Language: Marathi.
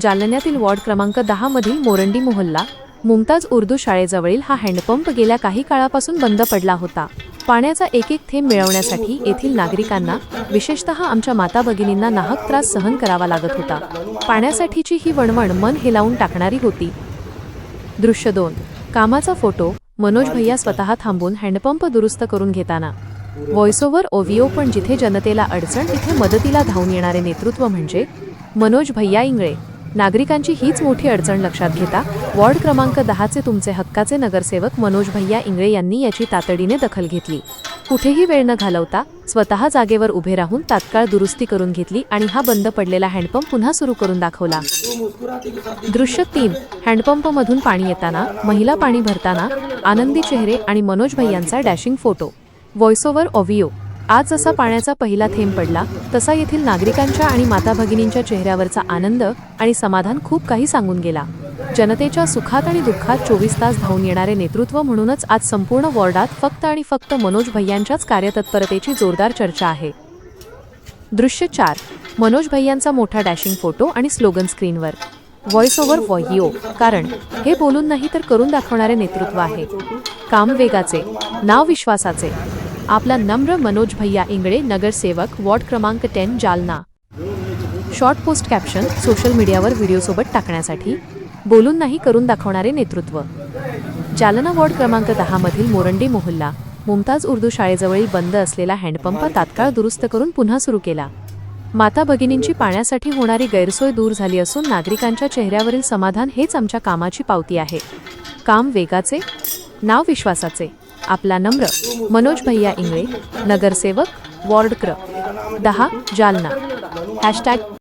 जालन्यातील वॉर्ड क्रमांक 10 मधील मोरंडी मोहल्ला मुमताज उर्दू शाळेजवळील हा हँडपंप गेल्या काही काळापासून बंद पडला होता। पाण्याचा एक एक थेंब मिळवण्यासाठी येथील नागरिकांना, विशेषतः आमच्या माता भगिनींना नाहक त्रास सहन करावा लागत होता। पाण्यासाठीची ही वणवण मन हेलावून टाकणारी होती। दृश्य 2, कामाचा फोटो। मनोज भैया स्वतः थांबून हँडपंप दुरुस्त करून घेताना। व्हॉइस ओव्हर ओव्हिओ। पण जिथे जनतेला अडचण तिथे मदतीला धावून येणारे नेतृत्व म्हणजे मनोज भैया इंगळे। नागरिकांची हीच मोठी अडचण लक्षात घेता वॉर्ड क्रमांक 10 चे तुमचे हक्काचे नगरसेवक मनोज भैया इंगळे यांनी याची तातडीने दखल घेतली। कुठेही वेळ न घालवता स्वतः जागेवर उभे राहून तात्काळ दुरुस्ती करून घेतली आणि हा बंद पडलेला हँडपंप पुन्हा सुरू करून दाखवला। दृश्य 3, हँडपंपमधून पाणी येताना, महिला पाणी भरताना, आनंदी चेहरे आणि मनोज भैयांचा डॅशिंग फोटो। व्हॉइस ओव्हर ओव्हिओ। आज जसा पाण्याचा पहिला थेंब पडला तसा येथील नागरिकांच्या आणि माता भगिनींच्या चेहऱ्यावरचा आनंद आणि समाधान खूप काही सांगून गेला। जनतेच्या सुखात आणि दुःखात 24 तास धावून येणारे नेतृत्व म्हणूनच आज संपूर्ण वॉर्डात फक्त आणि फक्त मनोज भैयांच्याच कार्यतत्परतेची जोरदार चर्चा आहे। दृश्य 4, मनोज भैयांचा मोठा डॅशिंग फोटो आणि स्लोगन स्क्रीनवर। व्हॉइस ओव्हर ओव्हिओ। कारण हे बोलून नाही तर करून दाखवणारे नेतृत्व आहे। काम वेगाचे, नाव विश्वासाचे। आपला नम्र मनोज भैया इंगळे, नगरसेवक, वॉर्ड क्रमांक 10, Jalna. Short post caption, social मीडियावर व्हिडिओसोबत टाकण्यासाठी। बोलून नाही करून दाखवणारे नेतृत्व। जालना वॉर्ड क्रमांक 10 मधील मोरंडी मोहल्ला मुमताज उर्दू शाळेजवळील बंद असलेला हँडपंप तात्काळ दुरुस्त करून पुन्हा सुरू केला। माता भगिनींची पाण्यासाठी होणारी गैरसोय दूर झाली असून नागरिकांच्या चेहऱ्यावरील समाधान हेच आमच्या कामाची पावती आहे। काम वेगाचे, नाव विश्वासाचे। आपला नम्र मनोज भैया इंगळे, नगरसेवक, वॉर्ड क्र. 10, जालना।